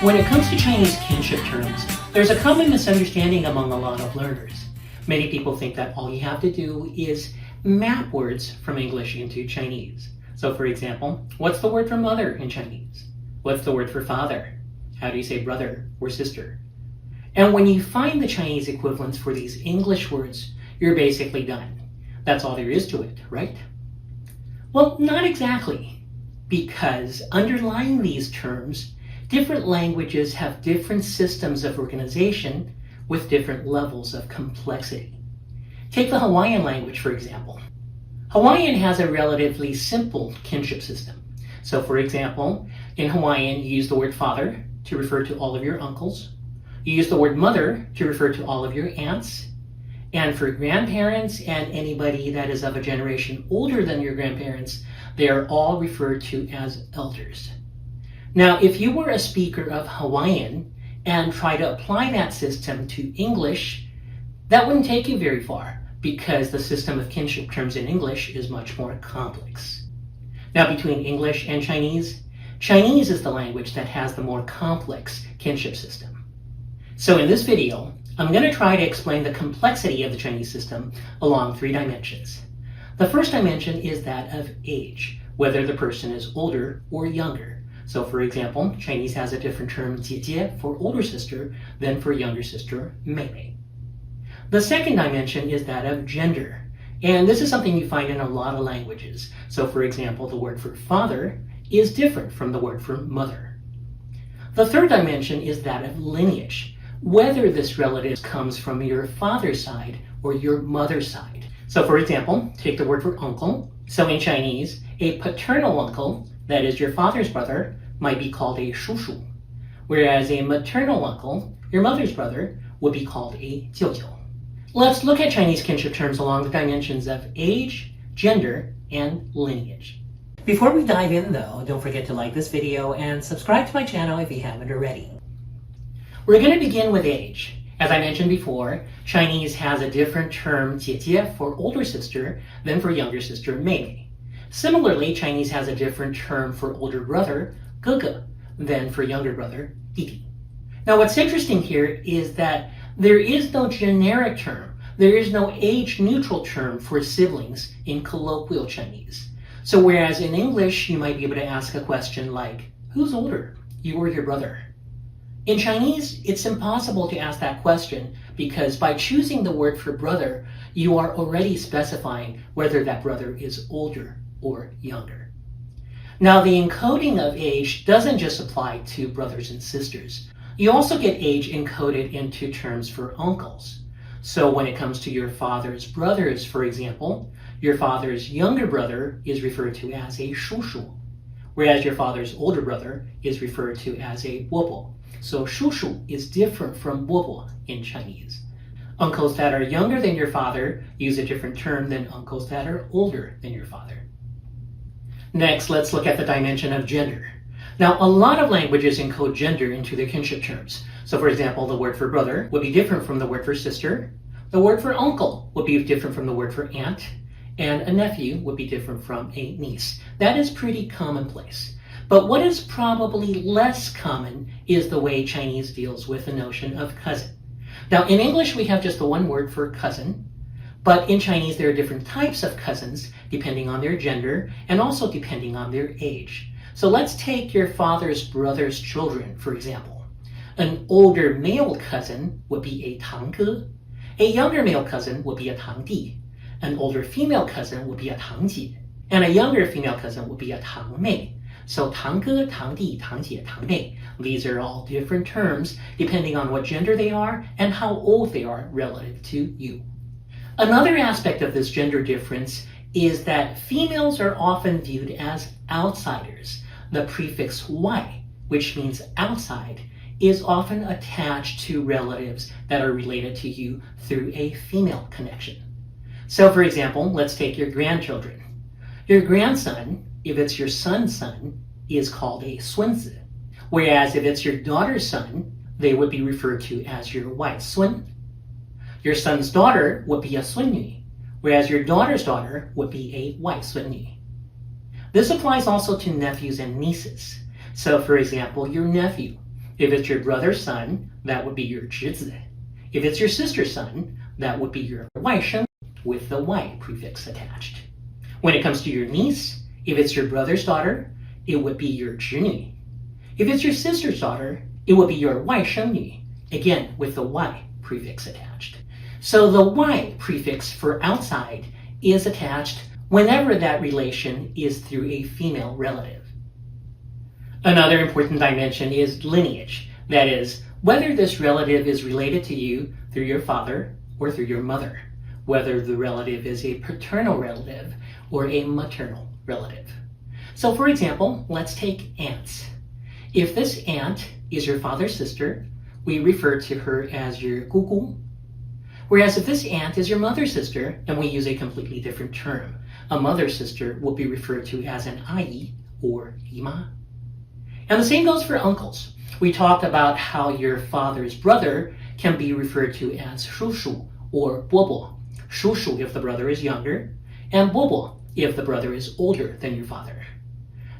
When it comes to Chinese kinship terms, there's a common misunderstanding among a lot of learners. Many people think that all you have to do is map words from English into Chinese. So for example, what's the word for mother in Chinese? What's the word for father? How do you say brother or sister? And when you find the Chinese equivalents for these English words, you're basically done. That's all there is to it, right? Well, not exactly, because underlying these terms, different languages have different systems of organization with different levels of complexity. Take the Hawaiian language, for example. Hawaiian has a relatively simple kinship system. So for example, in Hawaiian, you use the word father to refer to all of your uncles. You use the word mother to refer to all of your aunts. And for grandparents and anybody that is of a generation older than your grandparents, they are all referred to as elders. Now, if you were a speaker of Hawaiian and try to apply that system to English, that wouldn't take you very far because the system of kinship terms in English is much more complex. Now, between English and Chinese, Chinese is the language that has the more complex kinship system. So in this video, I'm going to try to explain the complexity of the Chinese system along 3 dimensions. The first dimension is that of age, whether the person is older or younger. So for example, Chinese has a different term 姐姐 for older sister than for younger sister 妹妹. The second dimension is that of gender. And this is something you find in a lot of languages. So for example, the word for father is different from the word for mother. The third dimension is that of lineage, whether this relative comes from your father's side or your mother's side. So for example, take the word for uncle. So in Chinese, a paternal uncle, that is your father's brother, might be called a 叔叔, whereas a maternal uncle, your mother's brother, would be called a 舅舅. Let's look at Chinese kinship terms along the dimensions of age, gender, and lineage. Before we dive in though, don't forget to like this video and subscribe to my channel if you haven't already. We're going to begin with age. As I mentioned before, Chinese has a different term 姐姐 for older sister than for younger sister 妹妹. Similarly, Chinese has a different term for older brother 哥哥 than for younger brother 弟弟. Now what's interesting here is that there is no generic term, there is no age-neutral term for siblings in colloquial Chinese. So whereas in English you might be able to ask a question like, who's older, you or your brother? In Chinese, it's impossible to ask that question because by choosing the word for brother, you are already specifying whether that brother is older or younger. Now, the encoding of age doesn't just apply to brothers and sisters. You also get age encoded into terms for uncles. So when it comes to your father's brothers, for example, your father's younger brother is referred to as a 叔叔, whereas your father's older brother is referred to as a 伯伯. So 叔叔 is different from 伯伯 in Chinese. Uncles that are younger than your father use a different term than uncles that are older than your father. Next, let's look at the dimension of gender. Now, a lot of languages encode gender into their kinship terms. So for example, the word for brother would be different from the word for sister. The word for uncle would be different from the word for aunt. And a nephew would be different from a niece. That is pretty commonplace. But what is probably less common is the way Chinese deals with the notion of cousin. Now, in English, we have just the one word for cousin, but in Chinese, there are different types of cousins depending on their gender and also depending on their age. So let's take your father's brother's children, for example. An older male cousin would be a 堂哥. A younger male cousin would be a 堂弟. An older female cousin would be a 堂姐. And a younger female cousin would be a 堂妹. So 堂哥, 堂弟, 堂姐, 堂妹, these are all different terms depending on what gender they are and how old they are relative to you. Another aspect of this gender difference is that females are often viewed as outsiders. The prefix y, which means outside, is often attached to relatives that are related to you through a female connection. So for example, let's take your grandchildren. Your grandson, if it's your son's son, is called a 孙子. Whereas if it's your daughter's son, they would be referred to as your 外孙. Your son's daughter would be a 孙女, whereas your daughter's daughter would be a 外孙女. This applies also to nephews and nieces. So for example, your nephew, If it's your brother's son, that would be your 侄子. If it's your sister's son, that would be your 外甥 with the Y prefix attached. When it comes to your niece, if it's your brother's daughter, it would be your 侄女. If it's your sister's daughter, it would be your 外甥女, again with the Y prefix attached. So the Y prefix for outside is attached whenever that relation is through a female relative. Another important dimension is lineage. That is, whether this relative is related to you through your father or through your mother, whether the relative is a paternal relative or a maternal relative. So for example, let's take aunts. If this aunt is your father's sister, we refer to her as your 姑姑. Whereas if this aunt is your mother's sister, then we use a completely different term. A mother's sister will be referred to as an 阿姨 or 姨妈. And the same goes for uncles. We talked about how your father's brother can be referred to as 叔叔 or 伯伯. 叔叔 if the brother is younger, and 伯伯 if the brother is older than your father.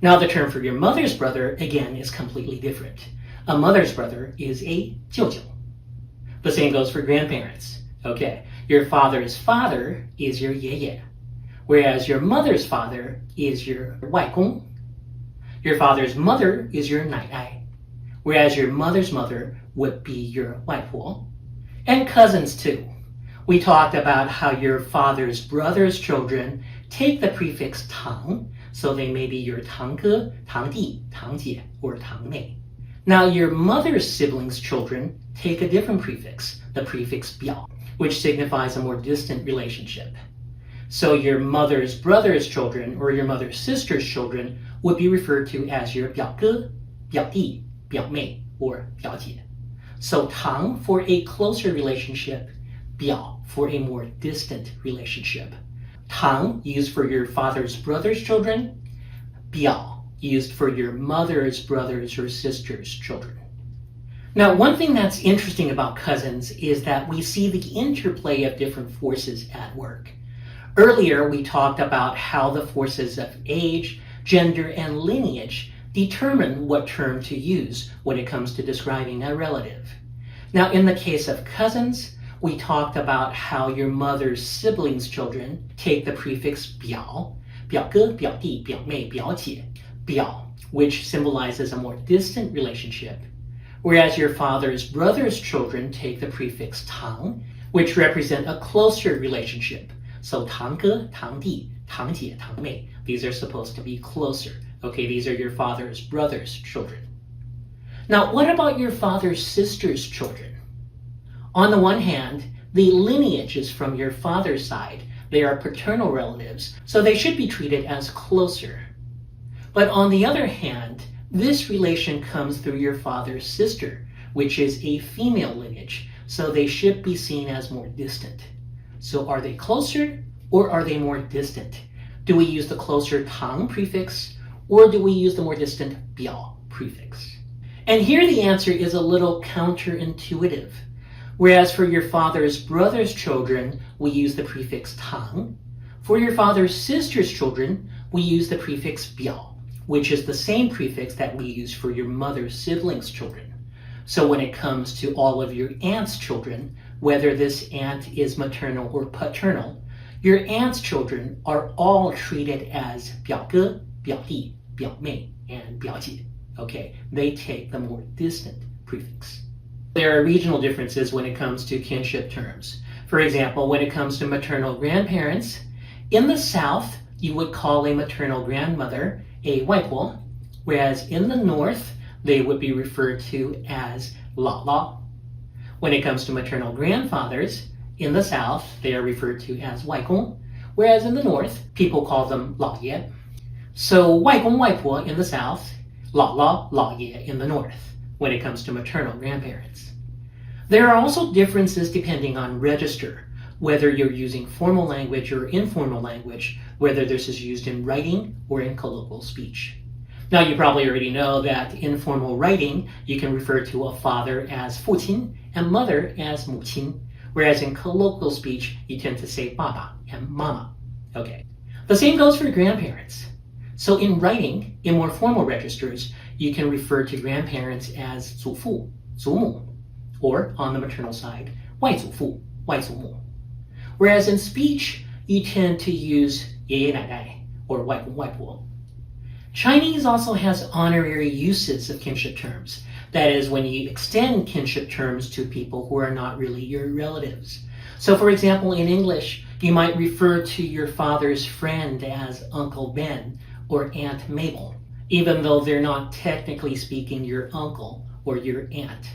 Now the term for your mother's brother, again, is completely different. A mother's brother is a 舅舅. The same goes for grandparents. Okay, your father's father is your 爷爷, whereas your mother's father is your 外公. Your father's mother is your 奶奶, whereas your mother's mother would be your 外婆. And cousins too. We talked about how your father's brother's children take the prefix 堂, so they may be your 堂哥, 堂弟, 堂姐, or 堂妹. Now your mother's siblings' children take a different prefix, the prefix 表, which signifies a more distant relationship. So your mother's brother's children or your mother's sister's children would be referred to as your 表哥, 表弟, 表妹, or 表姐. So 堂 for a closer relationship, 表 for a more distant relationship. 堂 used for your father's brother's children, 表 used for your mother's brother's or sister's children. Now, one thing that's interesting about cousins is that we see the interplay of different forces at work. Earlier, we talked about how the forces of age, gender, and lineage determine what term to use when it comes to describing a relative. Now, in the case of cousins, we talked about how your mother's siblings' children take the prefix 表, 表哥, 表弟, 表妹, 表姐, 表, which symbolizes a more distant relationship, whereas your father's brother's children take the prefix 堂, which represent a closer relationship. So 堂哥, 堂弟, 堂姐, 堂妹, these are supposed to be closer. Okay, these are your father's brother's children. Now, what about your father's sister's children? On the one hand, the lineage is from your father's side. They are paternal relatives, so they should be treated as closer. But on the other hand, this relation comes through your father's sister, which is a female lineage, so they should be seen as more distant. So are they closer or are they more distant? Do we use the closer 堂 prefix or do we use the more distant 表 prefix? And here the answer is a little counterintuitive. Whereas for your father's brother's children, we use the prefix 堂. For your father's sister's children, we use the prefix 表, which is the same prefix that we use for your mother's siblings' children. So when it comes to all of your aunt's children, whether this aunt is maternal or paternal, your aunt's children are all treated as 表哥, 表弟, 表妹, and 表姐. Okay, they take the more distant prefix. There are regional differences when it comes to kinship terms. For example, when it comes to maternal grandparents, in the South, you would call a maternal grandmother a 外婆, whereas in the North, they would be referred to as 姥姥. When it comes to maternal grandfathers, in the South, they are referred to as 外公, whereas in the North, people call them 姥爷. So 外公外婆 in the South, 姥姥姥爷 in the North, when it comes to maternal grandparents. There are also differences depending on register, whether you're using formal language or informal language, whether this is used in writing or in colloquial speech. Now, you probably already know that in formal writing, you can refer to a father as 父亲 and mother as 母亲, whereas in colloquial speech, you tend to say 爸爸 and mama. Okay. The same goes for grandparents. So in writing, in more formal registers, you can refer to grandparents as 祖父, 祖母, or on the maternal side, 外祖父, 外祖母. Whereas in speech, you tend to use 爷爷奶奶 or 外公外婆. Chinese also has honorary uses of kinship terms. That is, when you extend kinship terms to people who are not really your relatives. So for example, in English, you might refer to your father's friend as Uncle Ben or Aunt Mabel, even though they're not technically speaking your uncle or your aunt.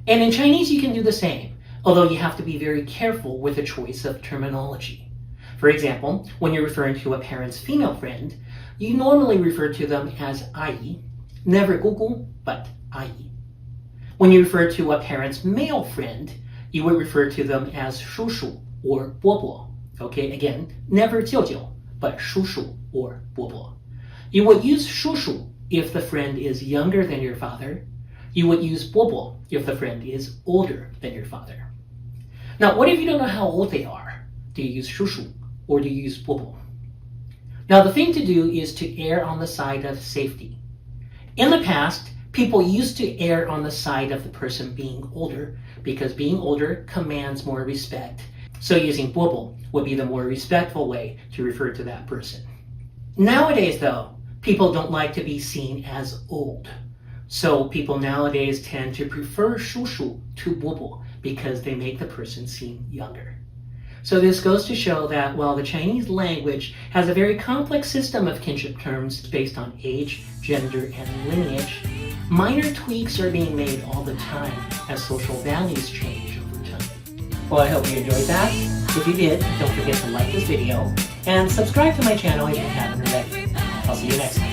And in Chinese, you can do the same, although you have to be very careful with the choice of terminology. For example, when you're referring to a parent's female friend, you normally refer to them as 阿姨, never 姑姑, but 阿姨. When you refer to a parent's male friend, you would refer to them as 叔叔 or 伯伯. Okay, again, never 舅舅, but 叔叔 or 伯伯. You would use 叔叔 if the friend is younger than your father. You would use 伯伯 if the friend is older than your father. Now, what if you don't know how old they are? Do you use 叔叔 or do you use 伯伯? Now, the thing to do is to err on the side of safety. In the past, people used to err on the side of the person being older because being older commands more respect. So using 伯伯 would be the more respectful way to refer to that person. Nowadays, though, people don't like to be seen as old. So people nowadays tend to prefer 叔叔 to 伯伯 because they make the person seem younger. So this goes to show that while the Chinese language has a very complex system of kinship terms based on age, gender, and lineage, minor tweaks are being made all the time as social values change over time. Well, I hope you enjoyed that. If you did, don't forget to like this video and subscribe to my channel if you haven't already. I'll see you next time.